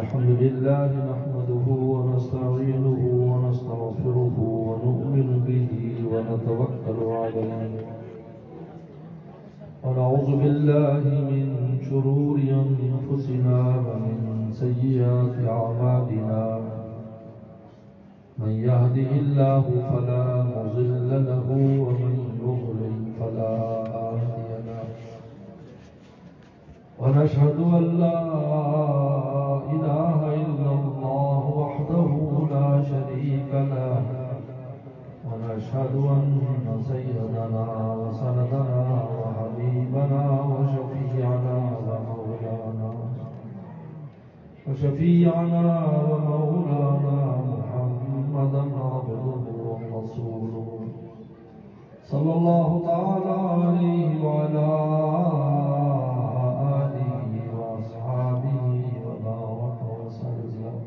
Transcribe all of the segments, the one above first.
الحمد لله نحمده ونستعينه ونستغفره ونؤمن به ونتوكل عليه ونعوذ بالله من شرور أنفسنا ومن سيئات أعمالنا من يهده الله فلا مضل له ومن يضلل فلا هادي له ونشهد أن لا إله إلا الله وحده لا شريك له ونشهد أن سيدنا وسندنا وحبيبنا وشفيعنا ومولانا محمدا عبده ورسوله صلى الله تعالى عليه وعلى آله وأصحابه وبارك وسلم.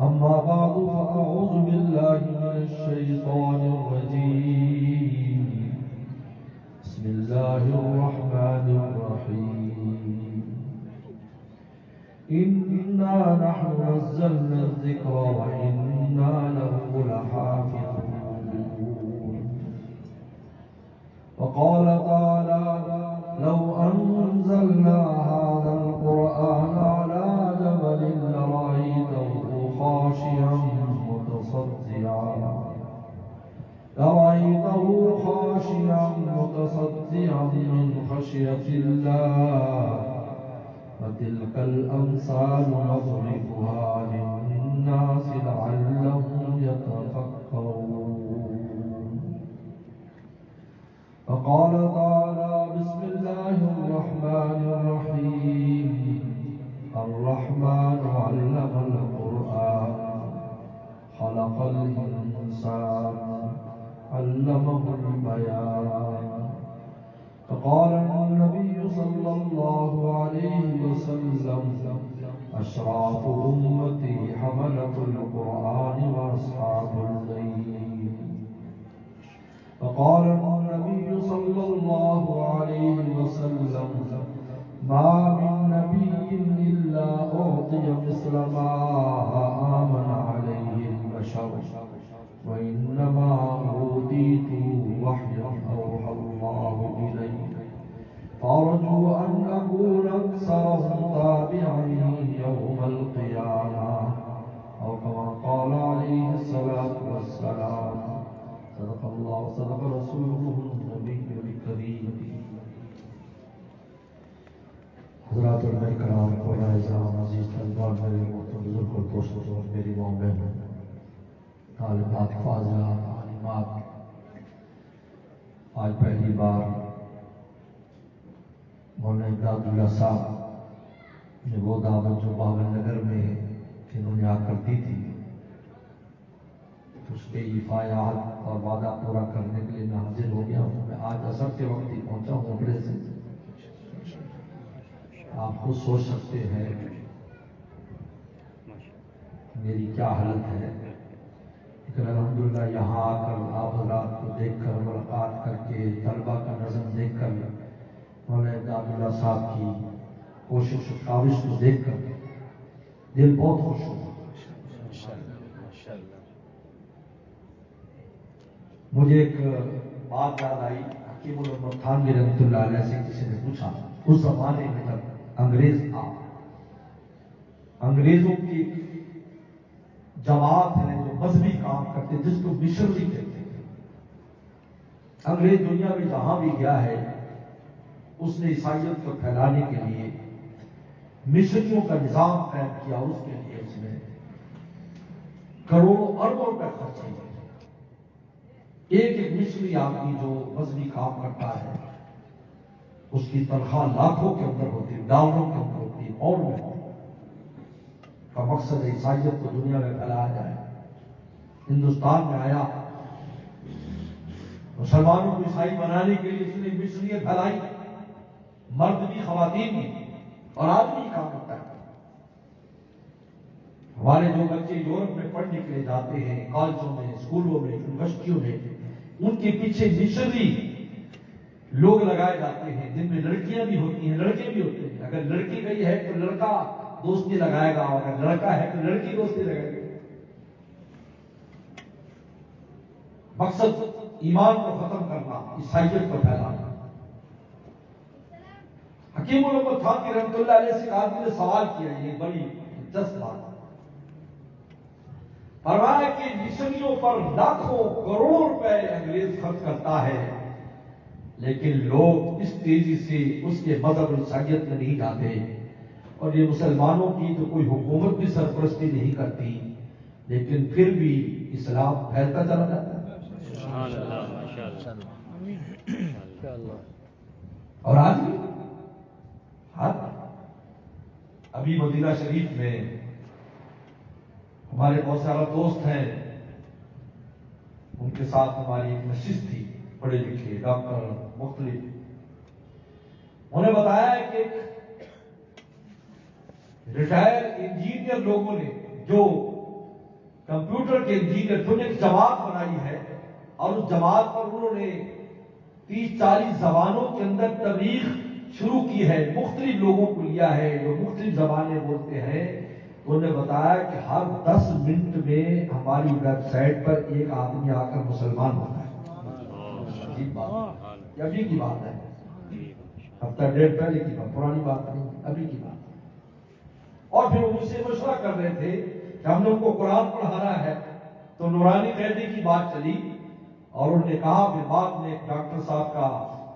أما بعد فأعوذ بالله من الشيطان الرجيم. بسم الله الرحمن الرحيم. إنا نحن نزلنا الذكر وإنا له لحافظون. وقال تعالى لو أنزلنا هذا القرآن على جبل لرأيته خاشعا متصدعا من خشية الله وتلك الأمثال نضربها للناس لعلهم يتفكرون. فقال تعالى بسم الله الرحمن الرحيم. الرحمن علم القرآن خلق الإنسان علمه البيان. فقال النبي صلى الله عليه وسلم أشراف أمتي حملة القرآن وأصحاب الليل. فقال النبي صلى الله عليه وسلم ما من نبي إلا أعطي مثل ما آمن عليه البشر وإنما أوتيت وحيا أوحى الله إلي فأرجو أن أكون أكثرهم تابعا يوم القيامة أو كما قال عليه الصلاة والسلام. صدق الله صدق رسوله النبي الكريم. حضرات علماء کرام علماء اعزام عزیز طلباء میرے محترم بزرگ اور دوستوں اور میری ماں بہنوں طالبات فاضلات عالمات، آج پہلی بار مولانا امداد اللہ صاحب نے وہ دعوت جو باول نگر میں انہوں نے آ کر دی تھی اس کے افایات اور وعدہ پورا کرنے کے لیے میں حاضر ہو گیا ہوں. میں آج عصر کے وقت ہی پہنچا ہوں اپنے سے. آپ خود سوچ سکتے ہیں میری کیا حالت ہے، لیکن الحمدللہ یہاں آ کر آپ حضرات کو دیکھ کر ملاقات کر کے طلبہ کا نظم دیکھ کر مولانا امداد اللہ صاحب کی کوشش و کاوش کو دیکھ کر دل بہت خوش ہوا. مجھے ایک بات یاد آئی. حکیم الامت تھانوی رحمۃ اللہ علیہ سے کسی نے پوچھا اس زمانے میں جب انگریز تھا، انگریزوں کی جماعت ہے جو مذہبی کام کرتے جس کو مشنری کہتے ہیں. انگریز دنیا میں جہاں بھی گیا ہے اس نے عیسائیت کو پھیلانے کے لیے مشنریوں کا نظام قائم کیا. اس کے لیے اس نے کروڑوں اربوں روپے خرچ کیے. ایک ایک مشنری آدمی جو مذہبی کام کرتا ہے اس کی تنخواہ لاکھوں کے اندر ہوتی ہے، ڈالروں کے اندر ہوتی ہے. اور میں کا مقصد ہے عیسائیت کو دنیا میں پھیلایا جائے. ہندوستان میں آیا، مسلمانوں کو عیسائی بنانے کے لیے اس نے مشنریاں پھیلائی، مرد بھی خواتین بھی، اور آدمی کام کرتا ہے. ہمارے جو بچے یورپ میں پڑھنے کے لیے جاتے ہیں، کالجوں میں، اسکولوں میں، یونیورسٹیوں میں، ان کے پیچھے مشنری لوگ لگائے جاتے ہیں جن میں لڑکیاں بھی ہوتی ہیں، لڑکے بھی ہوتے ہیں. اگر لڑکی گئی ہے تو لڑکا دوستی لگائے گا، اور اگر لڑکا ہے تو لڑکی دوستی لگائے گا. مقصد ایمان کو ختم کرنا، عیسائیت کو پھیلانا. حکیم الامت تھانوی رحمۃ اللہ علیہ سے آدمی نے سوال کیا، یہ بڑی دلچسپ بات ہے. فرمایا کہ مشنریوں پر لاکھوں کروڑ روپے انگریز خرچ کرتا ہے، لیکن لوگ اس تیزی سے اس کے مذہب عیسائیت میں نہیں جاتے، اور یہ مسلمانوں کی تو کوئی حکومت بھی سرپرستی نہیں کرتی، لیکن پھر بھی اسلام پھیلتا چلا جاتا ہے. اور آج بھی ابھی مدینہ شریف میں ہمارے بہت سارا دوست ہیں، ان کے ساتھ ہماری ایک نشست تھی، پڑھے لکھے ڈاکٹر مختلف. انہیں بتایا ہے کہ ریٹائر انجینئر لوگوں نے جو کمپیوٹر کے انجینئر جو ایک جماعت بنائی ہے، اور اس جماعت پر انہوں نے 30-40 زبانوں کے اندر تبلیغ شروع کی ہے، مختلف لوگوں کو لیا ہے جو مختلف زبانیں بولتے ہیں. تو انہوں نے بتایا کہ ہر 10 منٹ میں ہماری ویب سائٹ پر ایک آدمی آ کر مسلمان ہوتا ہے. عجیب بات، یہ ابھی کی بات ہے، ہفتہ ڈیڑھ پہلے کی بات، پرانی بات نہیں، ابھی کی بات. اور پھر ان سے مشورہ کر رہے تھے کہ ہم نے ان کو قرآن پڑھانا ہے، تو نورانی قیدی کی بات چلی، اور انہوں نے کہا پھر بعد میں ڈاکٹر صاحب کا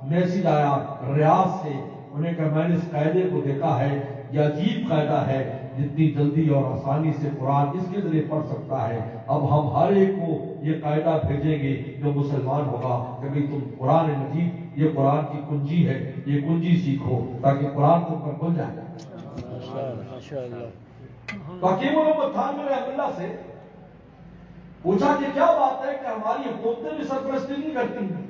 میسج آیا ریاض سے، انہوں نے کہا میں نے اس قاعدے کو دیکھا ہے، یہ عجیب قاعدہ ہے، جتنی جلدی اور آسانی سے قرآن اس کے ذریعے پڑھ سکتا ہے. اب ہم ہر ایک کو یہ قاعدہ بھیجیں گے جو مسلمان ہوگا کہ بھئی تم قرآن مجید، یہ قرآن کی کنجی ہے، یہ کنجی سیکھو تاکہ قرآن تم پر کھل جائے. تو حکیم الامت تھانوی رحمۃ اللہ سے پوچھا کہ کیا بات ہے کہ ہماری حکومتیں بھی سرپرستی نہیں کرتی ہیں؟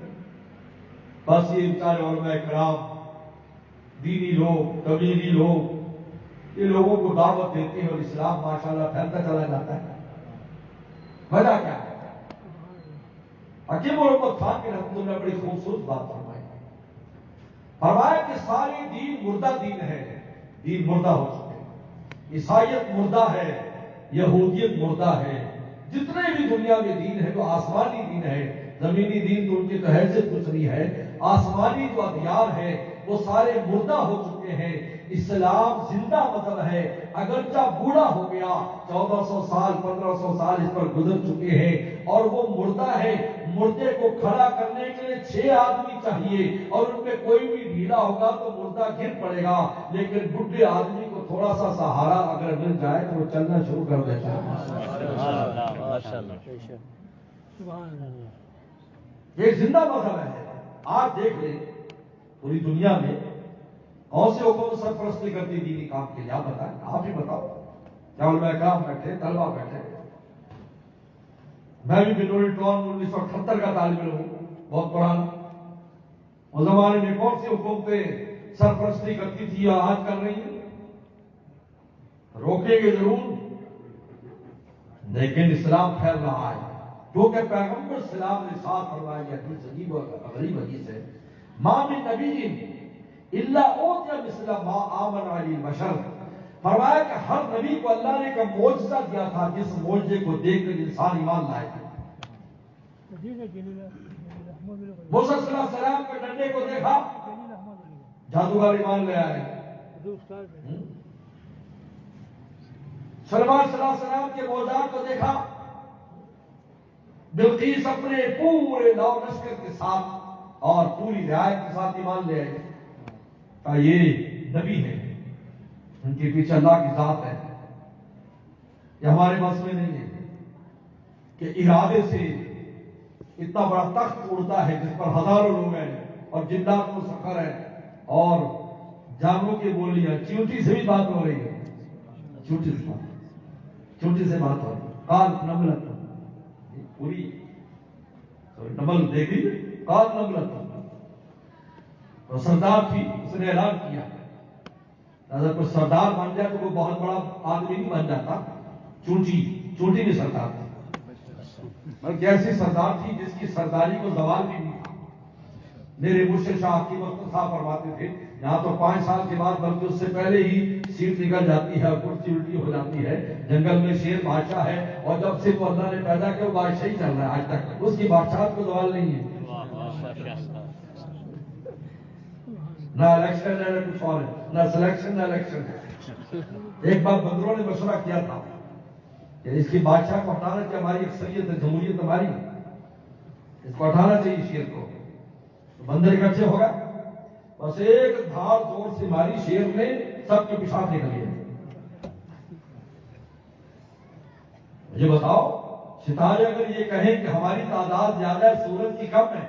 بس یہ بیچارے علماء کرام، دینی لوگ، تبلیغی لوگ، یہ لوگوں کو دعوت دیتے ہیں اور اسلام ماشاءاللہ پھیلتا چلا جاتا ہے. وجہ کیا ہے؟ حکیم الامت تھانوی رحمۃ اللہ نے بڑی خوبصورت بات فرمائی. فرمایا کہ سارے دین مردہ دین ہے، دین مردہ ہو چکے ہیں. عیسائیت مردہ ہے، یہودیت مردہ ہے، جتنے بھی دنیا میں دین ہے جو آسمانی دین ہے، زمینی دین تو ان کی تو حیثیت کچھ نہیں ہے، آسمانی جو ادیان ہے وہ سارے مردہ ہو چکے ہیں. اسلام زندہ مذہب ہے، اگرچہ بوڑھا ہو گیا، 1400 سال 1500 سال اس پر گزر چکے ہیں، اور وہ مردہ ہے. مردے کو کھڑا کرنے کے لیے 6 آدمی چاہیے، اور ان میں کوئی بھی ڈھیلا ہوگا تو مردہ گر پڑے گا، لیکن بڈھے آدمی کو تھوڑا سا سہارا اگر مل جائے تو وہ چلنا شروع کر دیتا ہے. یہ زندہ مذہب ہے. آج دیکھ لیں پوری دنیا میں کون سے حکومت سرپرستی کرتی دینی کام کے لیے؟ آپ بتائیں، آپ ہی بتاؤ. کیا علماء کرام بیٹھے، طلبا بیٹھے. میں بھی بنوری ٹون 1978 کا طالب علم ہوں، بہت پرانا. اس زمانے میں کون سی حکومتیں سرپرستی کرتی تھی یا آج کر رہی ہیں؟ روکیں گے ضرور، لیکن اسلام پھیل رہا ہے. کیونکہ پیغمبر اسلام نے ساتھ فرمایا، حدیث عجیب اور غریب حدیث ہے، ما من نبی الا اوتی مثل ما آمن علی البشر. فرمایا کہ ہر نبی کو اللہ نے ایک معجزہ دیا تھا جس معجزے کو دیکھ کر انسان ایمان لائے تھے. موسیٰ صلی اللہ علیہ وسلم کے ڈنڈے کو دیکھا، جادوگر ایمان لے آئے. سلمان صلی اللہ علیہ وسلم کے معجزات کو دیکھا، بلقیس اپنے پورے لو لشکر کے ساتھ اور پوری رعایت کے ساتھ ایمان لے آئے. یہ نبی ہے، ان کے پیچھے اللہ کی ذات ہے. یہ ہمارے بس میں نہیں ہے کہ ارادے سے اتنا بڑا تخت اڑتا ہے جس پر ہزاروں لوگ ہیں اور جنات کو سخر ہے اور جانوروں کی بولیاں، چیونٹی سے بھی بات ہو رہی ہے، چیونٹی سے بات ہو رہی ہے. کال نملت پوری نمل دیکھ لیجیے، کال نملت تو سردار تھی، اس نے اعلان کیا اگر کوئی سردار بن جائے تو کوئی بہت بڑا آدمی نہیں بن جاتا، چونٹی بھی سردار تھی. بلکہ ایسی سردار تھی جس کی سرداری کو زوال بھی نہیں تھا. میرے مرشد شاہ کی وقت صاحب فرماتے تھے یہاں تو 5 سال کے بعد بلکہ اس سے پہلے ہی سیٹ نکل جاتی ہے اور کرسی الٹی ہو جاتی ہے. جنگل میں شیر بادشاہ ہے اور جب سے وہ اللہ نے پیدا کیا وہ بادشاہ ہی چل رہا ہے آج تک. اس کی بادشاہت کو زوال نہیں ہے. نہ الیکشن ہے نہ کچھ اور ہے, نہ سلیکشن نہ الیکشن ہے. ایک بار بندروں نے مشورہ کیا تھا کہ اس کی بادشاہ کو ہٹانا چاہیے, ہماری اکثریت ہے, جمہوریت ہماری, اس کو ہٹانا چاہیے شیر کو. بندر اکٹھے ہو گئے, بس ایک دھار زور سے ماری, شیر نے سب کے پیشاب نکل گئے. مجھے بتاؤ, ستارے اگر یہ کہیں کہ ہماری تعداد زیادہ ہے سورج کی کم ہے,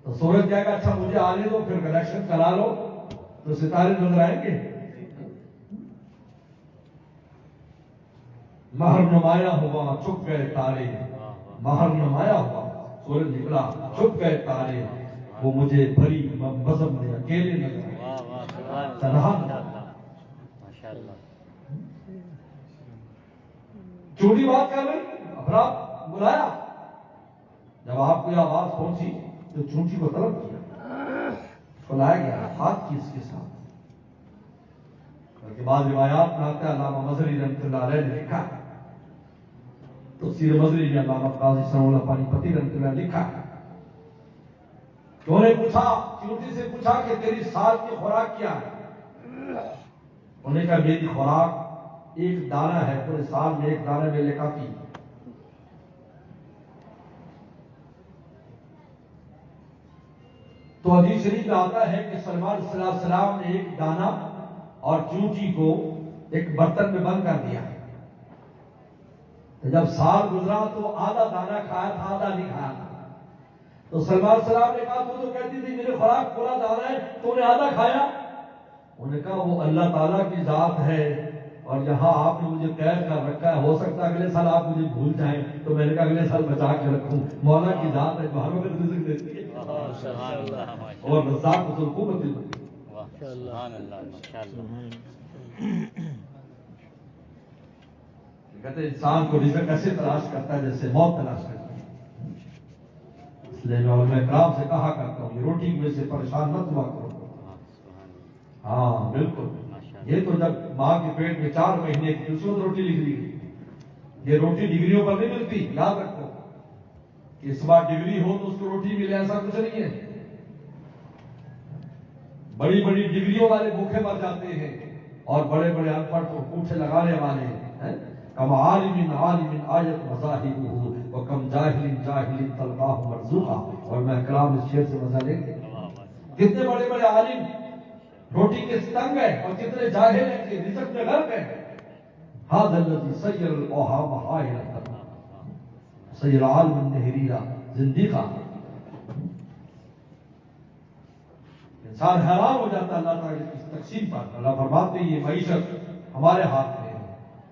تو سورج کہے گا اچھا مجھے آنے دو, پھر الیکشن کرا لو, تو ستارے نظر آئیں گے. مہر نمایاں ہوا چھپ گئے تارے, مہر نمایاں ہوا سورج نکلا چھپ گئے تارے, وہ مجھے بھری بزم میں اکیلے نظر تنہا. چوٹی بات کر رہی, افراد بلایا, جب آپ کو یہ آواز پہنچی تو چونٹی کو طلب کیا, بلایا گیا, ہاتھ کی اس کے ساتھ. کے بعد روایات میں آتا ہے, علامہ مظہری رحمۃ اللہ علیہ نے لکھا, تفسیر مظہری میں علامہ قاضی ثناء اللہ پانی پتی رحمۃ اللہ نے لکھا, انہوں نے پوچھا, چونٹی سے پوچھا کہ تیری سال کی خوراک کیا ہے؟ انہوں نے کہا میری خوراک ایک دانہ ہے, پورے سال میں ایک دانہ میرے کافی. تو حدیث شریف میں آتا ہے کہ سلمان صلی اللہ علیہ وسلم نے ایک دانہ اور چونٹی کو ایک برتن میں بند کر دیا. تو جب سال گزرا تو آدھا دانہ کھایا تھا, آدھا نہیں کھایا تھا. تو سلمان صلی اللہ علیہ وسلم نے کہا, تو کہتی تھی میری خوراک پورا دانہ ہے, تو نے آدھا کھایا. انہوں نے کہا وہ اللہ تعالیٰ کی ذات ہے, اور یہاں آپ نے مجھے قید کر رکھا ہے, ہو سکتا ہے اگلے سال آپ مجھے بھول جائیں, تو میں نے کہا اگلے سال بچا کے رکھوں. مولا کی ذات ہے, جو ہر وقت رزق دیتی ہے, اور رزاق ذو القوت المتین. کہتے انسان کو رزق ایسے تلاش کرتا ہے جیسے موت تلاش کرتا ہے. اس لیے میں علماء کرام سے کہا کرتا ہوں, یہ روٹی کی وجہ سے پریشان مت ہوا کرو. ہاں بالکل, یہ تو جب ماں کے پیٹ میں 4 مہینے کی اس وقت روٹی لکھ لی گئی. یہ روٹی ڈگریوں پر نہیں ملتی, یاد رکھو کہ اس بار ڈگری ہو تو اس کو روٹی ملے, ایسا کچھ نہیں ہے. بڑی بڑی ڈگریوں والے بھوکے مر جاتے ہیں, اور بڑے بڑے ان پڑھ کو پوچھے لگانے والے ہیں. کم عالم عالم آیت مذاہبہ وکم جاہل جاہل تلقاہ مرزوقا. اور میں کلام اس شعر سے مزہ لیں گے, کتنے بڑے بڑے عالم روٹی کے تنگ ہے, اور کتنے جاہل ہیں کہ رزق میں غرق ہے. ھذا الذی سیر الاوہام حائرۃ سیر عالم النہریہ زندیقہ. انسان حیران ہو جاتا ہے اللہ تعالیٰ کی تقسیم پر. اللہ فرماتے ہیں یہ معیشت ہمارے ہاتھ میں ہے,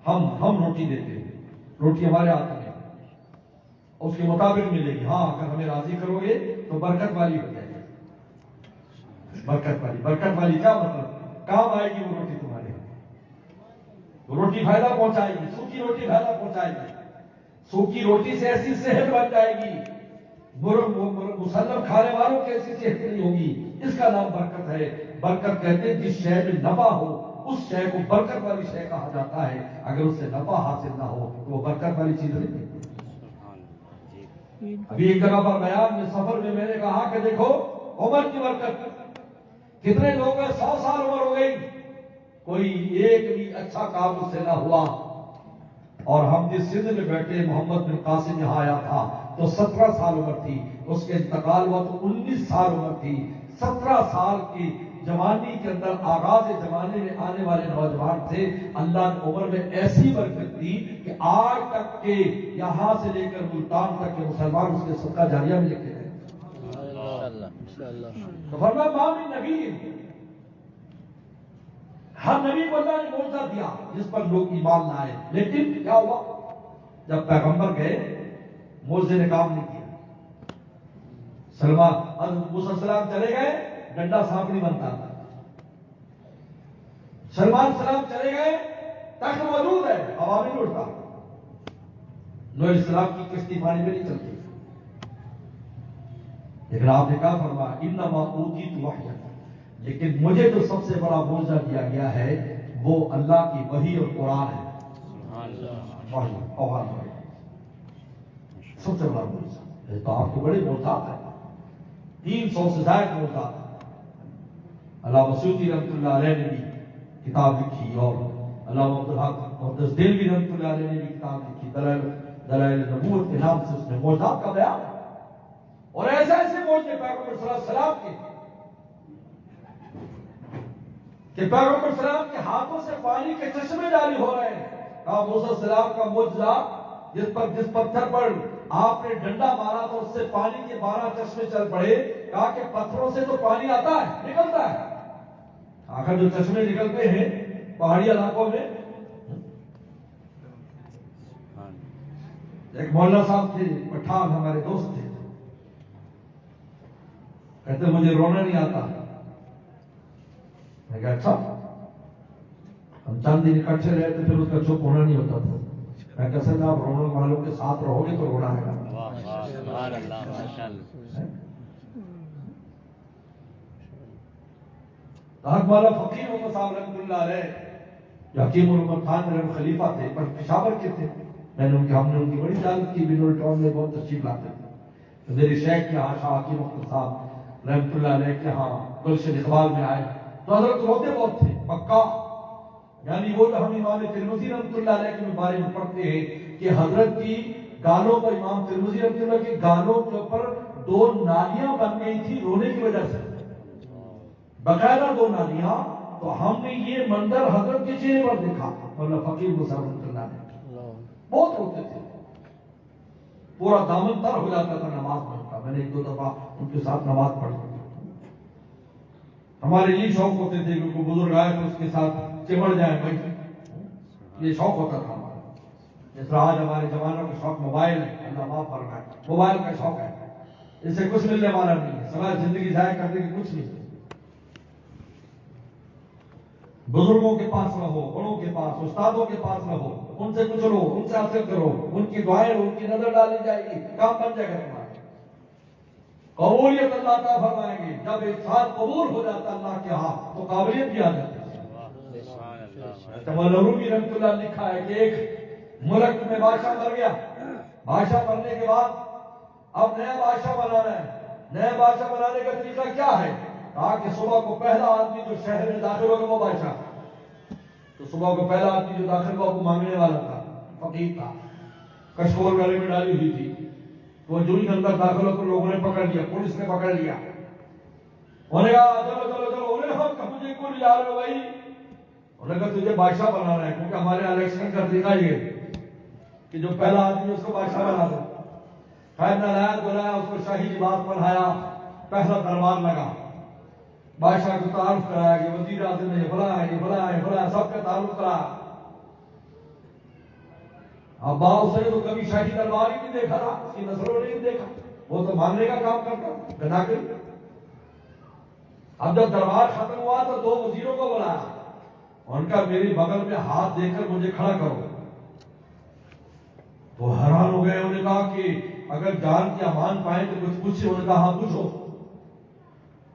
ہم روٹی دیتے ہیں, روٹی ہمارے ہاتھ میں ہے, اس کے مطابق ملے گی. ہاں اگر ہمیں راضی کرو گے تو برکت والی ہو جائے گی. برکت والی کیا مطلب, کام آئے گی وہ روٹی تمہارے, وہ روٹی فائدہ پہنچائے گی. سوکھی روٹی فائدہ پہنچائے گی. سوکھی روٹی سے ایسی صحت بن جائے گی, مسلم کھانے والوں کی ایسی صحت نہیں ہوگی. اس کا نام برکت ہے. برکت کہتے ہیں جس شے میں نفع ہو اس شے کو برکت والی شے کہا جاتا ہے. اگر اس سے نفع حاصل نہ ہو تو وہ برکت والی چیز نہیں. ابھی ایک جگہ پر بیان میں سفر میں نے کہا کہ دیکھو عمر کی برکت, کتنے لوگ 100 سال عمر ہو گئی, کوئی ایک بھی اچھا کام اس سے نہ ہوا. اور ہم جس سندھ میں بیٹھے, محمد بن قاسم یہاں آیا تھا تو 17 سال عمر تھی, اس کے انتقال ہوا تو 19 سال عمر تھی. 17 سال کی جوانی کے اندر آغاز زمانے میں آنے والے نوجوان تھے. اللہ نے عمر میں ایسی برکت دی کہ آج تک کے یہاں سے لے کر ملتان تک کے مسلمان اس کے صدقہ جاریہ میں لکھے گئے. تو فرمایا ما من نبی, ہر نبی کو اللہ نے معجزہ دیا جس پر لوگ ایمان نہ آئے. لیکن کیا ہوا, جب پیغمبر گئے معجزے نے کام نہیں کیا. سلمان حضرت موسیٰ علیہ السلام چلے گئے, ڈنڈا سانپ نہیں بنتا تھا. سلمان سلام چلے گئے, تخت موجود ہے, ہوا میں نہیں اڑتا. نوح علیہ السلام کی کشتی پانی میں نہیں چلتی. لیکن آپ نے کہا فرمایا انما اوتیت وحیا, لیکن مجھے جو سب سے بڑا معجزہ دیا گیا ہے وہ اللہ کی وحی اور قرآن ہے. سب سے بڑا معجزہ. تو آپ کے بڑے معجزات ہیں, 300 سے زائد معجزات ہیں. علامہ سیوطی رحمۃ اللہ علیہ نے بھی کتاب لکھی, اور علامہ عبدالحق محدث دہلوی رحمۃ اللہ علیہ نے بھی کتاب لکھی, دلائل نبوت کے نام سے اس نے معجزات کا بیان. اور ایسے ایسے معجزے پیغمبر صلی اللہ علیہ وسلم کے کہ پیغمبر صلی اللہ علیہ وسلم کے ہاتھوں سے پانی کے چشمے جاری ہو رہے ہیں. کہا موسیٰ علیہ السلام کا معجزہ, جس پتھر پر آپ نے ڈنڈا مارا تو اس سے پانی کے 12 چشمے چل پڑے. کہا کہ پتھروں سے تو پانی آتا ہے, نکلتا ہے. آخر جو چشمے نکلتے ہیں پہاڑی علاقوں میں. ایک مولانا صاحب تھے, پٹھان ہمارے دوست تھے, کہتے مجھے رونا نہیں آتا. میں کہا اچھا, ہم چند دن اکٹھے رہے تو پھر اس کا چپ ہونا نہیں ہوتا تھا. میں کہا سر آپ رونے والوں کے ساتھ رہو گے تو رونا ہے گا. حق والا فقیر محمد صاحب رحمۃ اللہ علیہ حکیم الامت خان میرے خلیفہ تھے, پر پشاور کے تھے. ہم نے ان کی بڑی عزت کی, بنول ٹاؤن میں بہت تشریف لاتے تھے. میرے شیخ کے یہاں شاہ حکیم اختر صاحب رحمۃ اللہ علیہ کے یہاں گلشن اقبال میں آئے تو حضرت روتے بہت تھے پکا. یعنی وہ جو ہم امام ترمذی رحمۃ اللہ علیہ کے بارے میں پڑھتے ہیں کہ حضرت کی گالوں پر, امام ترمذی رحمۃ اللہ کی گالوں کے اوپر 2 نالیاں بن گئی تھی رونے کی وجہ سے, باقاعدہ 2 نالیاں. تو ہم نے یہ منظر حضرت کے چہرے پر دیکھا. مولانا فقیر مصعب رحمۃ اللہ نے بہت روتے تھے, پورا دامن تر ہو جاتا تھا نماز میں. میں نے 1-2 دفعہ ان کے ساتھ نماز پڑھی. ہمارے یہ شوق ہوتے تھے کہ کوئی بزرگ آئے تو اس کے ساتھ چمڑ جائے بھائی, یہ شوق ہوتا تھا ہمارا. جس طرح آج ہمارے جوانوں کا شوق موبائل ہے, اللہ معاف فرمائے, موبائل کا شوق ہے, اس سے کچھ ملنے والا نہیں ہے, سوائے زندگی ضائع کرنے کی کچھ نہیں. بزرگوں کے پاس رہو, بڑوں کے پاس, استادوں کے پاس رہو, ان سے کچھ لو, ان سے حاصل کرو, ان کی دعائیں لو, ان کی نظر ڈالی جائے گی, کام بن جائے گا تمہارا. قبولیت اللہ تعالیٰ فرمائیں گے. جب ایک ساتھ قبول ہو جاتا اللہ کے ہاتھ تو قابلیت بھی آ جاتی ہے. رومی رحمۃ اللہ نے لکھا ہے کہ ایک ملک میں بادشاہ مر گیا. بادشاہ مرنے کے بعد اب نیا بادشاہ بنانا ہے. نیا بادشاہ بنانے کا طریقہ کیا ہے؟ کہا کہ صبح کو پہلا آدمی جو شہر میں داخل ہوگا وہ بادشاہ. تو صبح کو پہلا آدمی جو داخل ہوا وہ مانگنے والا تھا, فقیر تھا, کشکول گلے میں ڈالی ہوئی تھی. وہ جو ہی اندر داخل ہو تو لوگوں نے پکڑ لیا, پولیس نے پکڑ لیا. انہوں نے کہا چلو چلو چلو, انہیں ہم مجھے کون جا رہے ہو بھائی؟ انہوں نے کہا تجھے بادشاہ بنانا ہے, کیونکہ ہمارے الیکشن کا طریقہ یہ کہ جو پہلا آدمی اس کو بادشاہ بنا دو. خیر نہ بلایا, اس کو شاہی لباس پہنایا, پہلا دربار لگا, بادشاہ کو تعارف کرایا کہ وزیر اعظم نے فلاں ہے, فلاں ہے, فلاں, سب کا تعارف کرایا. اب باؤ سے تو کبھی شاہی دربار ہی نہیں دیکھا تھا, اس کی نسلوں نے نہیں دیکھا, وہ تو ماننے کا کام کرتا گنا کر. اب جب دربار ختم ہوا تو 2 وزیروں کو بلایا, ان کا میری بغل میں ہاتھ دے کر مجھے کھڑا کرو. تو حیران ہو گئے. انہوں نے کہا کہ اگر جان کی امان پائیں تو کچھ پوچھے. انہوں نے کہا ہاں پوچھو.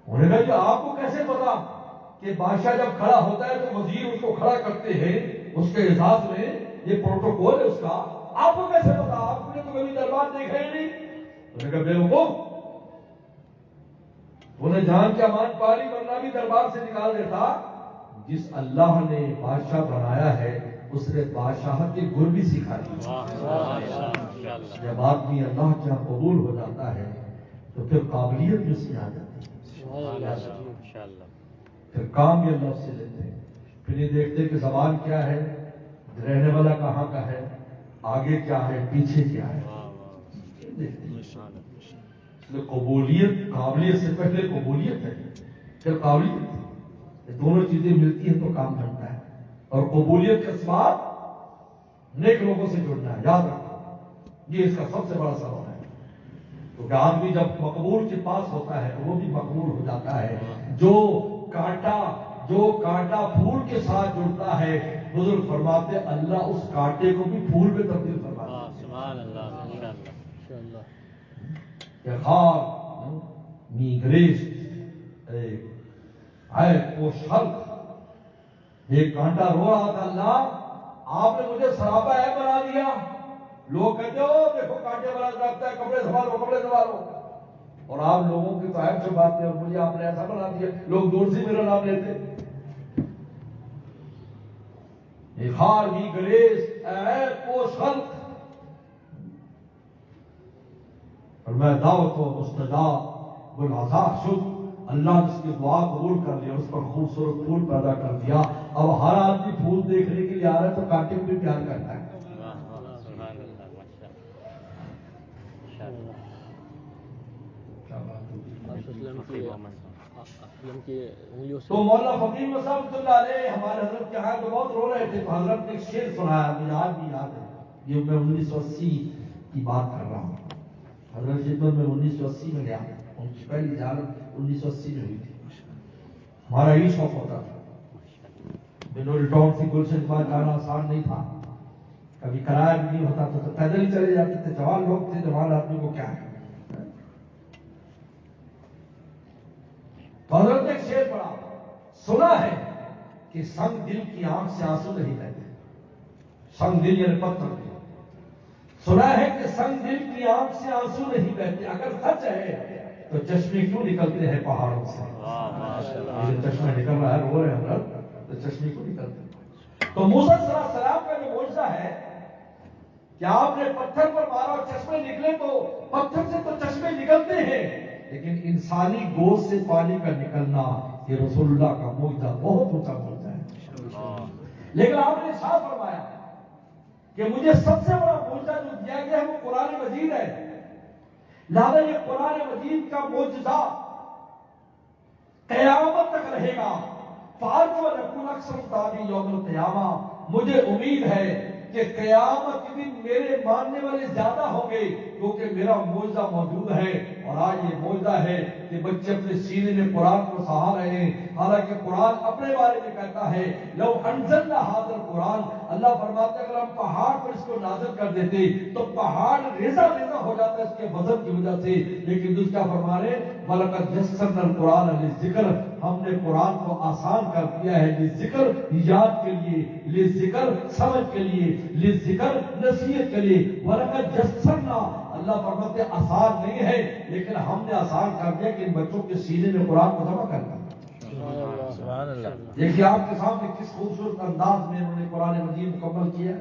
انہوں نے کہا کہ آپ کو کیسے پتا کہ بادشاہ جب کھڑا ہوتا ہے تو وزیر اس کو کھڑا کرتے ہیں, اس کے احساس میں یہ پروٹوکول ہے اس کا, آپ کو کیسے پتا؟ آپ نے تو کبھی دربار دیکھا ہی نہیں. انہوں نے کہا بیوقوف, انہیں جان کی امان پاری ورنہ بھی دربار سے نکال دیتا. جس اللہ نے بادشاہ بنایا ہے اس نے بادشاہت کے گن بھی سکھا دیے. جب آدمی اللہ کے یہاں قبول ہو جاتا ہے تو پھر قابلیت بھی اس میں آ جاتی ہے, پھر کام بھی اللہ سے لیتے ہیں. پھر یہ دیکھتے کہ زبان کیا ہے, رہنے والا کہاں کا ہے, آگے کیا ہے, پیچھے کیا ہے. قبولیت, قابلیت سے پہلے قبولیت ہے, پھر قابلیت. یہ دونوں چیزیں ملتی ہیں تو کام بنتا ہے. اور قبولیت کا سبب نیک لوگوں سے جڑنا ہے, یاد رکھو, یہ اس کا سب سے بڑا سبب ہے. کیونکہ آدمی جب مقبول کے پاس ہوتا ہے تو وہ بھی مقبول ہو جاتا ہے. جو کانٹا پھول کے ساتھ جڑتا ہے, بزرگ فرماتے اللہ اس کانٹے کو بھی پھول میں تبدیل فرماتا ہے. سبحان اللہ, ماشاءاللہ. کہ خار می گریس ہے وہ خلق. ایک کانٹا رو رہا تھا، اللہ آپ نے مجھے سراپا ہے بنا دیا. لوگ کہتے ہو دیکھو کانٹے والا رکھتا ہے، کپڑے سنبھالو کپڑے سنبھالو، اور آپ لوگوں کی تو عیب چھپاتے ہیں، اور مجھے آپ نے ایسا بنا دیا. لوگ دور سے میرا نام لیتے. خار بھی گریز اے پوش خلق. اور میں دعوت و مستجاب بالعذاب شد. اللہ نے اس کی دعا قبول کر لیا، اس پر خوبصورت پھول پیدا کر دیا. اب ہر آدمی پھول دیکھنے کے لیے آ رہا ہے تو کانٹے کو بھی پیار کرتا ہے. تو مولانا فقیر صاحب اللہ علیہ ہمارے حضرت کے ہاں تو بہت رو رہے تھے، تو حضرت نے ایک شعر سنایا، مجھے آج بھی یاد ہے. یہ میں 1980 کی بات کر رہا ہوں. حضرت خدمت میں 1980 میں گیا، ان کی پہلی زیارت 1980 میں ہوئی تھی. ہمارا یہی شوق ہوتا تھا. بنول ٹاؤن سے گلشن کے بعد جانا آسان نہیں تھا، کبھی کرایہ بھی نہیں ہوتا تھا، تو پیدل ہی چلے جاتے تھے. جوان لوگ تھے، جوان آدمی کو کیا ہے. حضرت نے ایک شعر پڑھا، سنا ہے کہ سنگ دل کی آنکھ سے آنسو نہیں بہتے. سنگ دل یعنی پتھر. سنا ہے کہ سنگ دل کی آنکھ سے آنسو نہیں بہتے. اگر سچ ہے تو چشمے کیوں نکلتے ہیں پہاڑوں سے؟ چشمہ نکل رہا ہے، رو رہے ہیں حضرت، تو چشمے کیوں نکلتے؟ تو موسیٰ صلی اللہ علیہ وسلم کا جو معجزہ ہے کہ آپ نے پتھر پر مارا اور چشمے نکلے، تو پتھر سے تو چشمے نکلتے ہیں، لیکن انسانی گوشت سے پانی کا نکلنا یہ رسول اللہ کا معجزہ بہت اونچا معجزہ ہے. لیکن آپ نے ارشاد فرمایا کہ مجھے سب سے بڑا معجزہ جو دیا گیا ہے وہ قرآن مجید ہے. لہذا یہ قرآن مجید کا معجزہ قیامت تک رہے گا. فارجو نکون اکثر تابی یوم القیامہ. مجھے امید ہے کہ قیامت کے دن میرے ماننے والے زیادہ ہوں گے، کیونکہ میرا معجزہ موجود ہے. اور آج یہ معجزہ ہے کہ بچے اپنے سینے میں قرآن کو سہا رہے ہیں. حالانکہ قرآن اپنے بارے میں کہتا ہے لو انزلنا ھذا القرآن، اللہ فرماتے ہیں اگر ہم پہاڑ پر اس کو نازل کر دیتے تو پہاڑ ریزہ ریزہ ہو جاتا ہے اس کے وزن کی وجہ سے. لیکن دوسرا فرما رہے وَلَقَدْ يَسَّرْنَا الْقُرْآنَ لِلذِّكْرِ، ہم نے قرآن کو آسان کر دیا ہے لِلذِّكْر، یاد کے لیے، لِلذِّكْر سمجھ کے لیے، لِلذِّكْر نصیحت کے لیے. وَلَقَدْ يَسَّرْنَا، اللہ فرماتے آسان نہیں ہے لیکن ہم نے آسان کر دیا کہ ان بچوں کے سینے میں قرآن کو جمع کر دیا. دیکھیے آپ کے سامنے کس خوبصورت انداز میں انہوں نے قرآن مجید مکمل کیا.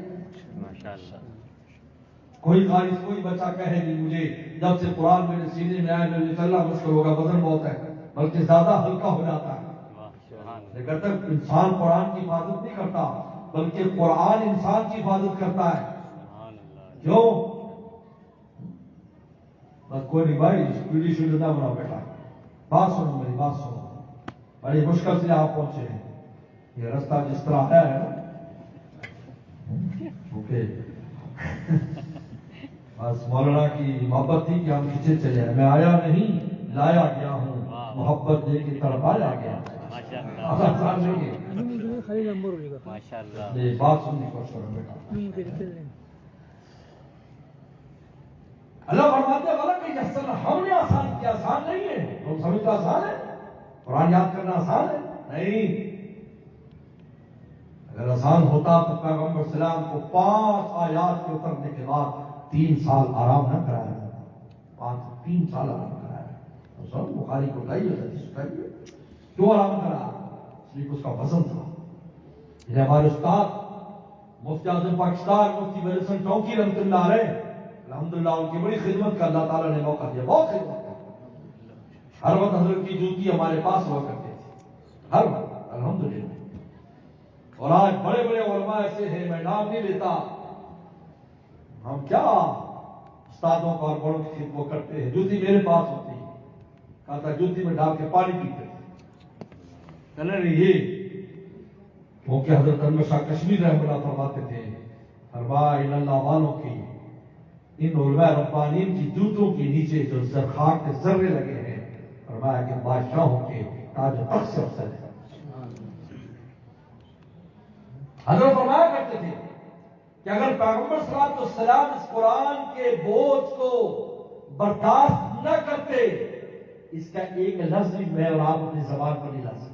کوئی قاری کوئی بچہ کہے کہ مجھے جب سے قرآن میرے سینے میں آئے مجھے چلنا مشکل ہوگا، وزن بہت ہے، بلکہ زیادہ ہلکا ہو جاتا ہے. لیکن تک انسان قرآن کی حفاظت نہیں کرتا بلکہ قرآن انسان کی حفاظت کرتا ہے. کیوں؟ بس کوئی نہیں بھائی، پیڑھی شروع نہ بناؤ بیٹا، بات سنو میری بات سنو. بڑی مشکل سے آپ پہنچے ہیں، یہ رستہ جس طرح ہے نا، بس مولانا کی محبت تھی کہ ہم کھینچے چلے ہیں. میں آیا نہیں لایا گیا ہوں، محبت دے کے طرف آیا گیا. بات سننے کو کرو بیٹا. اللہ فرماتے ہیں والا کہ جس طرح ہم نے آسان کیا، آسان نہیں ہے. تم سمجھتا آسان ہے؟ قرآن یاد کرنا آسان ہے؟ نہیں. اگر آسان ہوتا تو پیغمبر السلام کو 5 آیات کے اترنے کے بعد 3 سال آرام نہ کرایا. 3 سال آرام کرایا. بخاری کو اٹھائیے، کیوں آرام کرایا؟ اس لیے اس کا وزن تھا. یہ ہمارے استاد مفتی اعظم پاکستان مفتی میرسن ٹونکی رحمۃ اللہ علیہ، الحمدللہ ان کی بڑی خدمت کا اللہ تعالیٰ نے موقع دیا، بہت خدمت کا. ہر وقت حضرت کی جوتی ہمارے پاس ہوا کرتے تھے، ہر وقت الحمدللہ. اور آج بڑے بڑے علماء ایسے ہیں، میں نام نہیں لیتا، ہم کیا استادوں کا اور بڑوں کی خدمت کرتے ہیں. جوتی میرے پاس ہوتی ہے، کہا تھا جوتی میں ڈال کے پانی پیتے تھے. یہ کیونکہ حضرت انور شاہ کشمیر رحمۃ اللہ فرماتے تھے، فرمایا ان اللہ والوں کی، ان علماء ربانین کی جوتوں کے نیچے جو زرخاک کے ذرے لگے ہیں، فرمایا کہ بادشاہوں کے تاج و تخت سے افضل ہے. حضرت فرمایا کرتے تھے کہ اگر پیغمبر صلی اللہ علیہ وسلم اس قرآن کے بوجھ کو برداشت نہ کرتے، اس کا ایک لفظ بھی میں اور آپ اپنی زبان پر نہیں لا سکتے.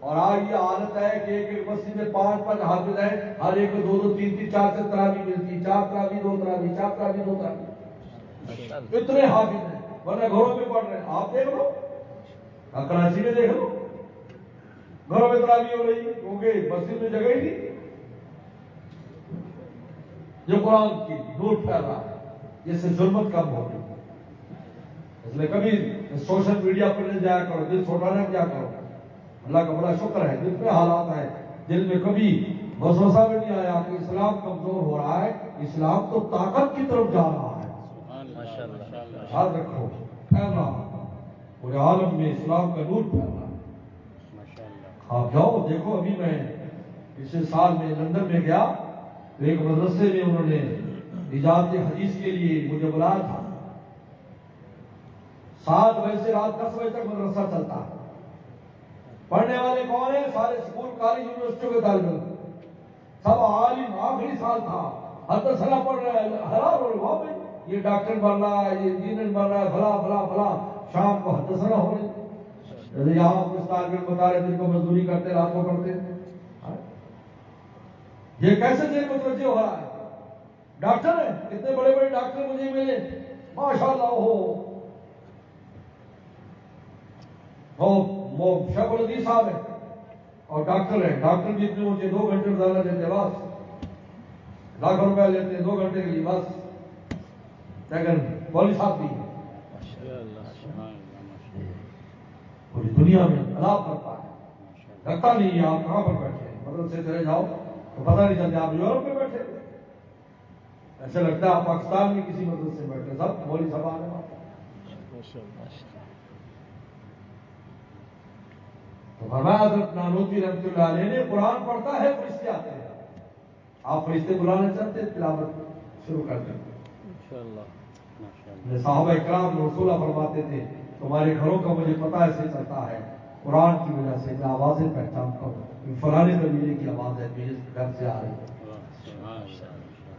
اور آج یہ حالت ہے کہ ایک ایک مسجد میں 5 حافظ ہیں، ہر ایک کو 2 3 4 تراویح ملتی، 4 تراویح 2 تراویح 4 تراویح 2 تراویح، اتنے حافظ ہیں، ورنہ گھروں میں پڑھ رہے ہیں۔ آپ دیکھ لو، کراچی میں دیکھ لو، گھروں میں تراویح ہو رہی کیونکہ مسجد میں جگہ ہی نہیں۔ جو قرآن کی نور پھیل رہا ہے، اس سے ظلمت کم ہو رہی ہے۔ اس لیے کبھی سوشل میڈیا پر نہیں جایا کرو، دل چھوٹانا کیا کرو۔ اللہ کا بڑا شکر ہے جتنے حالات ہیں دل میں کبھی وسوسہ بھی نہیں آیا کہ اسلام کمزور ہو رہا ہے، اسلام تو طاقت کی طرف جا رہا ہے۔ یاد رکھو، پھیل رہا پورے عالم میں اسلام کا نور پھیل رہا ہے۔ آپ جاؤ دیکھو، ابھی میں پچھلے سال میں لندن میں گیا تو ایک مدرسے میں انہوں نے ایجاد حدیث کے لیے مجھے بلایا تھا۔ 7 بجے سے رات 10 بجے تک مدرسہ چلتا ہے۔ پڑھنے والے کون ہیں؟ سارے اسکول کالج یونیورسٹیوں کے طالب علم، سب عالم، آخری سال تھا، حدثنا پڑھ رہے ہیں، حیران ہو رہے ہیں، یہ ڈاکٹر بن رہا ہے، یہ انجینئر بن رہا ہے، فلاں فلاں فلاں، شام کو حدثنا ہو رہی۔ یہاں کچھ طالب علم بتا رہے دن کو مزدوری کرتے، رات کو پڑھتے، یہ کیسے دیر متوجہ ہو رہا ہے؟ ڈاکٹر ہیں، کتنے بڑے بڑے ڈاکٹر مجھے ملے، ماشاءاللہ وہ شیخ الحدیث صاحب ہیں اور ڈاکٹر ہیں، ڈاکٹر بھی اتنے اونچے، 2 گھنٹے زیادہ لیتے ہیں، بس لاکھ روپیہ لیتے ہیں 2 گھنٹے کے لیے بس، لیکن مولوی صاحب بھی ہیں۔ پوری دنیا میں انقلاب کرتا ہے، لگتا نہیں ہے آپ کہاں پر بیٹھے ہیں، مدرسے چلے جاؤ تو پتہ نہیں چلتا آپ یورپ میں بیٹھے، ایسا لگتا ہے آپ پاکستان میں کسی مدرسے میں بیٹھے، سب مولوی صاحب آنے والے۔ تو فرمایا حضرت نانوتوی رحمۃ اللہ علیہ نے قرآن پڑھتا ہے فرشتے آتے ہیں، آپ فرشتے بلانا چاہتے ہیں، تلاوت شروع کر دیں۔ صحابہ اکرام رسولہ فرماتے تھے تمہارے گھروں کا مجھے پتہ ایسے چلتا ہے، قرآن کی وجہ سے میں آوازیں پہچانتا ہوں، فلانے قبیلے کی آواز ہے میرے گھر سے آ رہی ہے۔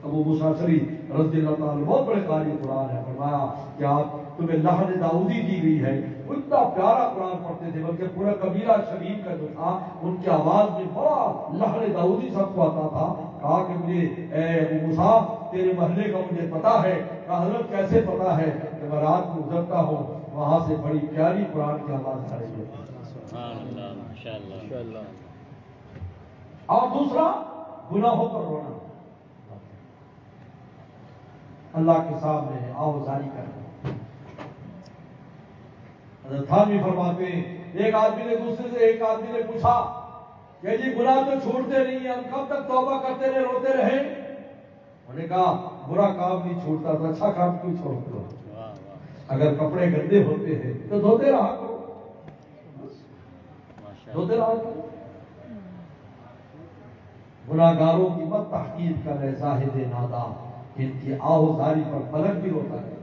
ابو موسیٰ اشعری رضی اللہ تعالیٰ بہت بڑے قاری قرآن ہے، فرمایا کہ آپ تمہیں لحن داؤدی دی گئی ہے، اتنا پیارا قرآن پڑھتے تھے، بلکہ پورا قبیلہ شریف کا جو تھا ان کی آواز میں بڑا لحن داؤدی سب کو آتا تھا۔ کہا کہ مجھے اے ابو موسیٰ تیرے محلے کا مجھے پتا ہے۔ کہا حضرت کیسے پتا ہے؟ کہ میں رات کو گزرتا ہوں وہاں سے بڑی پیاری قرآن کی آواز آ رہی ہے۔ اور دوسرا گناہوں پر رونا، اللہ کے سامنے آوازاری کرنا۔ حضرت تھانوی فرماتے ہیں ایک آدمی نے دوسرے سے، ایک آدمی نے پوچھا کہ جی گناہ تو چھوڑتے نہیں ہیں، ہم کب تک توبہ کرتے رہے، روتے رہے؟ انہوں نے کہا برا کام نہیں چھوڑتا تو اچھا کام کیوں چھوڑتے ہو؟ اگر کپڑے گندے ہوتے ہیں تو دھوتے رہا کرو، دھوتے رہا کرو۔ گناہگاروں کی مت تحقیر کرے زاہد نادا، ان کی آہوزاری پر فلک بھی ہوتا ہے۔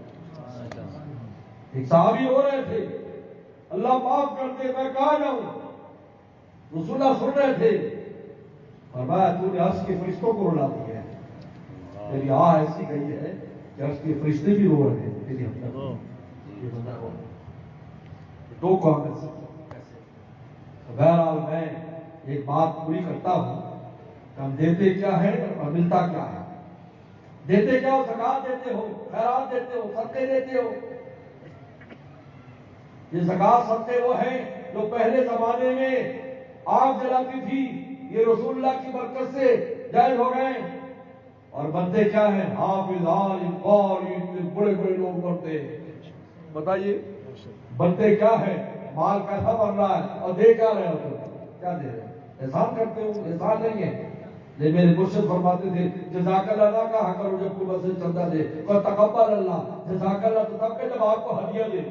ایک صحابی ہو رہے تھے، اللہ معاف کر دے میں کہاں جاؤں؟ رسول اللہ سن رہے تھے، فرمایا تو نے عرش کے فرشتوں کو رلا دیا ہے، میری آہ ایسی گئی ہے کہ عرش کے فرشتے بھی رو رہے ہیں تیری ہمدردی، یہ بندہ رو رہا ہے، دو کو ہم کیسے؟ بہرحال میں ایک بات پوری کرتا ہوں کہ ہم دیتے کیا ہے اور ملتا کیا ہے۔ دیتے کیا ہو؟ زکات دیتے ہو، خیرات دیتے ہو، صدقے دیتے ہو۔ یہ زکات صدقے وہ ہیں جو پہلے زمانے میں آگ جلاتی تھی، یہ رسول اللہ کی برکت سے جائز ہو گئے۔ اور بنتے کیا ہیں؟ حافظ، عالم، قاری، بڑے بڑے لوگ بنتے ہیں۔ بتائیے بنتے کیا ہے؟ مال کیسا بن رہا ہے اور دے کیا رہے ہو؟ کیا دے رہے ہو؟ احسان کرتے ہو؟ احسان نہیں ہے۔ یہ میرے مرشد فرماتے تھے جزاک اللہ نہ کہا کرو جب کوئی مسجد چندہ دے، اور تقبل اللہ، جزاک اللہ تو تب کہ جب آپ کو ہدیہ دے،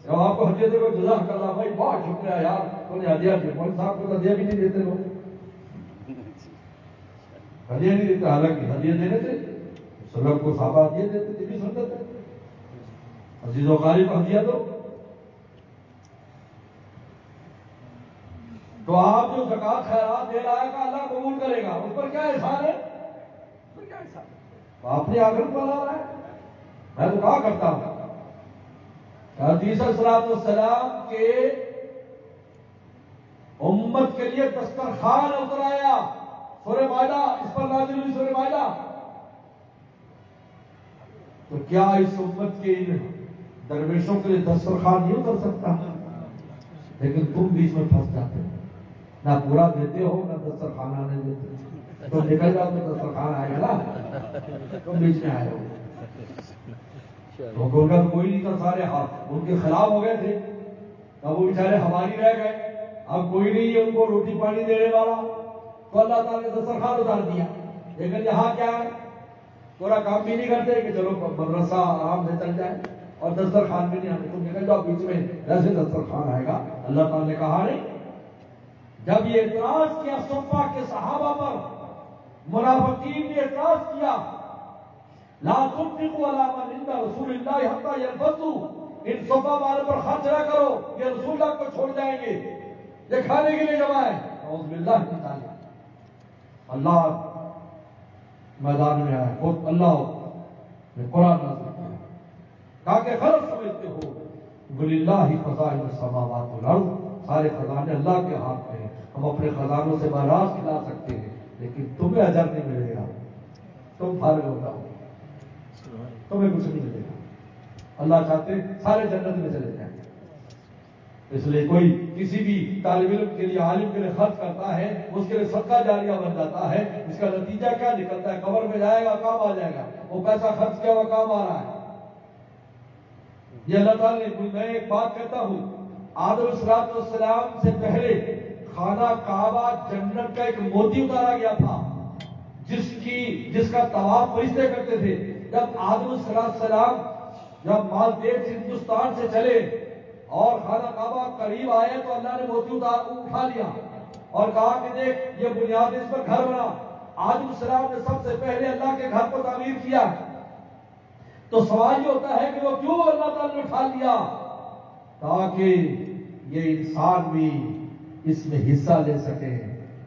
جب آپ کو ہدیہ دے کو جزاک اللہ بھائی بہت شکریہ یار تو نے ہدیہ دیا۔ مولوی صاحب کو ہدیہ بھی نہیں دیتے لوگ، ہدیہ نہیں دیتے، حالانکہ ہدیہ دینے تھے سلم کو صحابہ ہدیہ دیتے تھے، بھی سنتے تھے، عزیز و غریب کو ہدیہ دو۔ تو آپ جو زکات خیرات دے رہا ہے کہ اللہ قبول کرے گا، اس پر کیا احسان ہے؟ آپ نے آخرت بنا رہا ہے۔ میں تو کہا کرتا ہوں حدیث صلاۃ والسلام کے امت کے لیے دسترخوان اتر آیا. سورہ مائدہ اس پر نازل ہوئی سورہ مائدہ. تو کیا اس امت کے ان درویشوں کے لیے دسترخوان نہیں اتر سکتا؟ لیکن تم بیچ میں پھنس جاتے ہو، نہ پورا دیتے ہو نہ دسترخوان آنے دیتے ہو. تو نکل جاؤ تو دسترخوان آئے گا نا، تم بیچ میں آئے ہو. تو ان کا کوئی نہیں تھا، سارے ان کے خلاف ہو گئے تھے. اب وہ بیچارے ہماری رہ گئے، اب کوئی نہیں ہے ان کو روٹی پانی دینے والا. تو اللہ تعالیٰ نے دسترخوان اتار دیا. لیکن یہاں کیا ہے، پورا کام بھی نہیں کرتے کہ چلو مدرسہ آرام سے چل جائے اور دسترخوان بھی نہیں آنے. تم نکل جاؤ بیچ میں، ایسے دسترخوان آئے گا. اللہ تعالیٰ نے کہا نہیں. جب یہ اعتراض کیا صفا کے صحابہ پر، منافقین نے اعتراض کیا، لا تنفقوا علی من عند رسول اللہ حتی ينفضوا، ان صفا والے پر خرچ نہ کرو، یہ رسول اللہ کو چھوڑ جائیں گے، یہ کھانے کے لیے جمع ہے. اعوذ باللہ من ذالک. اللہ میدان میں آیا، خود اللہ نے قرآن نازل کیا، کہا کہ غلط سمجھتے ہو، وَلِلَّهِ خَزَائِنُ السَّمَاوَاتِ وَالْأَرْضِ، سارے خزانے اللہ کے ہاتھ میں ہیں. ہم اپنے خزانوں سے باراز کھلا سکتے ہیں لیکن تمہیں اجر نہیں ملے گا. تم فارغ ہو جاؤ، تمہیں کچھ نہیں ملے گا. اللہ چاہتے سارے جنت میں چلے جائیں. اس لیے کوئی کسی بھی طالب علم کے لیے، عالم کے لیے خرچ کرتا ہے، اس کے لیے صدقہ جاریہ بن جاتا ہے. اس کا نتیجہ کیا نکلتا ہے؟ قبر میں جائے گا کام آ جائے گا. وہ پیسہ خرچ کیا ہوا کام آ رہا ہے. یہ اللہ تعالیٰ نے، میں ایک بات کہتا ہوں، آدم علیہ السلام سے پہلے خانہ کعبہ جنت کا ایک موتی اتارا گیا تھا، جس کا طواف فرشتے کرتے تھے. جب آدم علیہ السلام جب مالدیو سے ہندوستان سے چلے اور خانہ کعبہ قریب آئے تو اللہ نے موتی اٹھا لیا اور کہا کہ دیکھ یہ بنیاد، اس پر گھر بنا. آدم علیہ السلام نے سب سے پہلے اللہ کے گھر کو تعمیر کیا. تو سوال یہ ہوتا ہے کہ وہ کیوں اللہ تعالیٰ نے اٹھا لیا؟ تاکہ یہ انسان بھی اس میں حصہ لے سکے،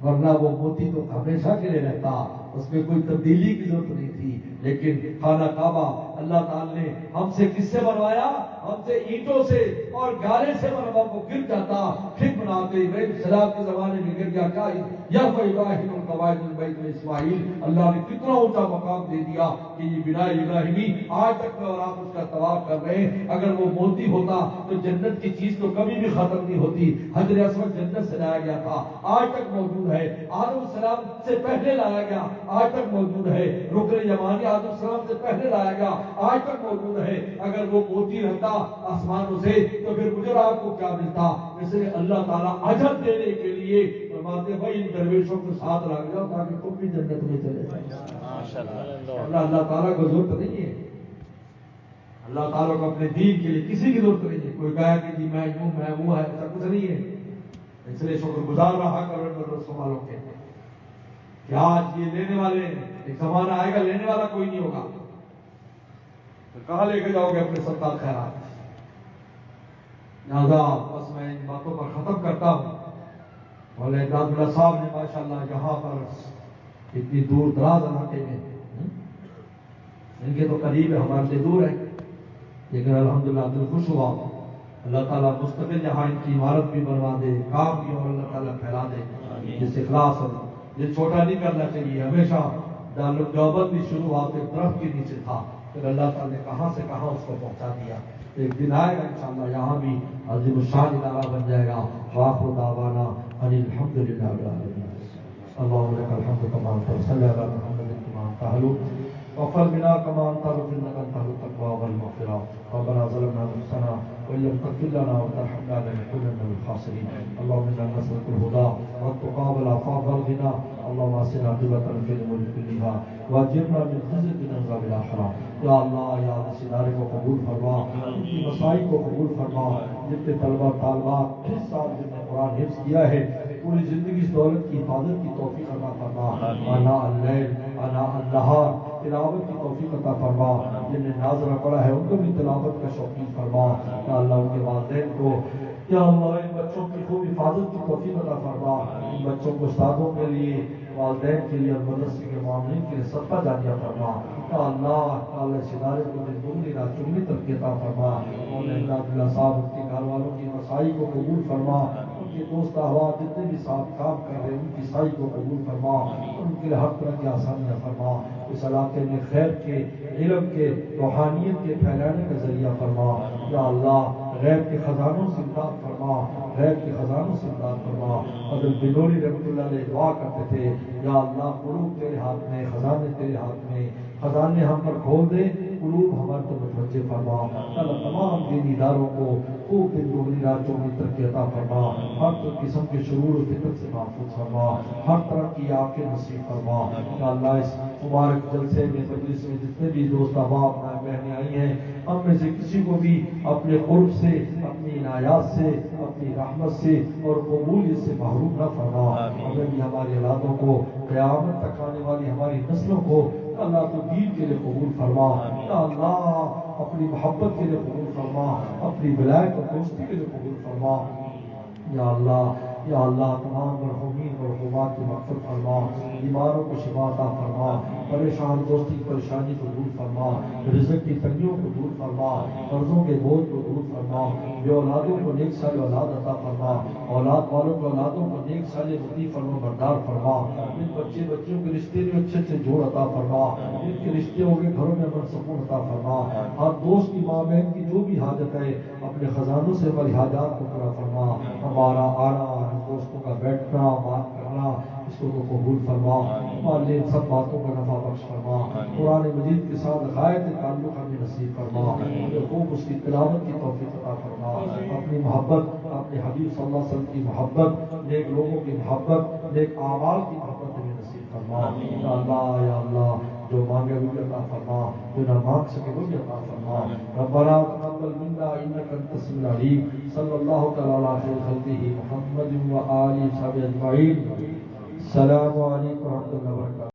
ورنہ وہ موتی تو ہمیشہ کے لیے رہتا، اس میں کوئی تبدیلی کی ضرورت نہیں تھی. لیکن خانہ کعبہ اللہ تعالیٰ نے ہم سے کس سے بنوایا؟ ہم سے اینٹوں سے اور گارے سے بنوا. کو گر جاتا پھر بناتے. ابراہیم السلام کے زمانے میں گر گیا. کیا یا ابراہیم القواعد البیت میں اسماعیل، اللہ نے کتنا اونچا مقام دے دیا کہ یہ بنا ابراہیمی آج تک میں اور آپ اس کا طواف کر رہے ہیں. اگر وہ موتی ہوتا تو جنت کی چیز تو کبھی بھی ختم نہیں ہوتی. حجر اسود جنت سے لایا گیا تھا، آج تک موجود ہے. آدم السلام سے پہلے لایا گیا، آج تک موجود ہے. رکن یمانی آدم السلام سے پہلے لایا گیا، آج تک موجود ہے. اگر وہ موتی رہتا آسمانوں سے تو پھر مجھے آپ کو کیا ملتا؟ اس لیے اللہ تعالیٰ اجر دینے کے لیے فرماتے بھائی ان درویشوں کے ساتھ لگ جاؤ تاکہ تم بھی جنت میں چلے جاؤ. اللہ تعالیٰ کو ضرورت نہیں ہے، اللہ تعالیٰ کو اپنے دین کے لیے کسی کی ضرورت نہیں ہے. کوئی کہا کہ جی میں ہوں میں وہ ہے، ایسا کچھ نہیں ہے. اس لیے شکر گزار رہا کرو مدرسوں والوں کے کہ آج یہ لینے والے، ایک زمانہ آئے گا لینے والا کوئی نہیں ہوگا. تو کہاں لے کے جاؤ گے اپنے صدقات خیرات؟ لہٰذا بس میں ان باتوں پر ختم کرتا ہوں. مولانا امداد اللہ صاحب نے ماشاءاللہ یہاں پر اتنی دور دراز علاقے میں، ان کے تو قریب ہے ہمارے سے دور ہے، لیکن الحمدللہ دل خوش ہوا. اللہ تعالیٰ مستقل یہاں ان کی عمارت بھی بنوا دے، کام بھی اور اللہ تعالیٰ پھیلا دے جس اخلاص اور یہ چھوٹا نہیں کرنا چاہیے. ہمیشہ دیوبند بھی شروع ہوا تو ایک درخت کے نیچے تھا، پھر اللہ تعالیٰ نے کہاں سے کہاں اس کو پہنچا دیا. ایک دن آئے گا انشاءاللہ یہاں بھی عظیم الشان ادارہ بن جائے گا. وآخر دعوانا ان الحمدللہ رب العالمین. اللہم لک الحمد کما انت صلی علی محمد کما انت اہل وغفر بنا کما انت رب انک انت اہل التقوی والمغفرہ. ربنا ظلمنا انفسنا وان لم تغفر لنا وترحمنا لنكونن من الخاسرین. اللهم انا نسألك الهدى والتقى والعفاف والغنى. اللهم احسن عاقبتنا في الامور كلها واجرنا من خزي الدنيا وعذاب الاخرة. یا اللہ یا اس ادارے کو قبول فرما، ان کی مسائل کو قبول فرما. جتنے طلبہ طالبات اس سال جن نے قرآن حفظ کیا ہے پوری زندگی اس دولت کی حفاظت کی توفیق عطا فرما. آناء اللیل آناء النہار تلاوت کی توفیق عطا فرما. جن نے ناظرہ پڑھا ہے ان کو بھی تلاوت کا شوقین فرما. یا اللہ ان کے والدین کو، یا اللہ ان بچوں کی خوب حفاظت کی توفیق عطا فرما. ان بچوں کو استادوں کے لیے، والدین کے لیے اور مدرسے کے معاملین کے لیے صدقہ جاریہ فرما. یا اللہ اس ادارے کو دنگی نہ چنگی ترقی عطا فرما. اور امداد اللہ صاحب کے گھر والوں کی مسائی کو قبول فرما. ان کے دوست احباب جتنے بھی ساتھ کام کر رہے ہیں ان کی سائی کو قبول فرما، ان کے لیے ہر طرح کی آسانیاں فرما، اس علاقے میں خیر کے، علم کے، روحانیت کے پھیلانے کا ذریعہ فرما۔ یا اللہ غیب کے خزانوں سے امداد فرما، غیب کے خزانوں سے امداد فرما۔ حضرت بنوری رحمۃ اللہ علیہ دعا کرتے تھے، یا اللہ قلوب تیرے ہاتھ میں، خزانے تیرے ہاتھ میں، خزانے ہم پر کھول دے، قلوب ہمارے تو متوجہ فرما۔ اللہ تمام دینی اداروں کو خوب دن دگنی رات چوگنی ترقی عطا فرما، ہر قسم کے شرور و فتن سے محفوظ فرما، ہر طرح کی آنکھیں نصیب فرما۔ یا اللہ اس مبارک جلسے میں، مجلس میں جتنے بھی دوست احباب مائیں بہنیں آئی ہیں، ہم میں سے کسی کو بھی اپنے قرب سے، اپنی عنایات سے، اپنی رحمت سے اور قبولیت سے محروم نہ فرما۔ ہمیں بھی ہماری اولادوں کو، قیامت تک آنے والی ہماری نسلوں کو اللہ تو دین کے لیے قبول فرما۔ یا اللہ اپنی محبت کے لیے قبول فرما، اپنی ولایت اور دوستی کے لیے قبول فرما۔ یا اللہ، یا اللہ تمام مرحومین مرحومات کی مغفرت فرما، بیماروں کو شفا عطا فرما، پریشان دوستی کی پریشانی کو دور فرما، رزق کی تنگیوں کو دور فرما، قرضوں کے بوجھ کو دور فرما، بے اولادوں کو نیک سال اولاد عطا فرما، اولاد والوں کو اولادوں کو نیک سال مطیع فرما بردار فرما، ان بچیوں کے رشتے میں اچھے اچھے جوڑ عطا فرما، ان کے رشتے ہو گئے گھروں میں امن سکون عطا فرما۔ ہر دوست کی ماں بہن کی جو بھی حاجت ہے اپنے خزانوں سے ہماری حاجات کو پورا فرما۔ ہمارا آنا، دوستوں کا بیٹھنا، بات کرنا، اس کو تو قبول فرما، ہمارے سب باتوں کا نفع بخش فرما۔ قرآن مجید کے ساتھ غایت تعلق ہمیں نصیب فرما، ہمیں خوب اس کی تلاوت کی توفیق عطا فرما۔ اپنی محبت، اپنے حبیب صلی اللہ علیہ وسلم کی محبت، نیک لوگوں کی محبت، نیک اعمال کی محبت ہمیں نصیب فرما۔ یا اللہ، یا اللہ جو مانگے وہ بھی عطا فرما، جو نہ مانگ سکے وہ بھی عطا فرما۔ ربنا تقبل منا انک انت السمیع العلیم۔ صلی اللہ تعالی علی خیر خلقہ محمد و آلہ وصحبہ اجمعین۔ السلام علیکم و رحمۃ اللہ وبرکاتہ۔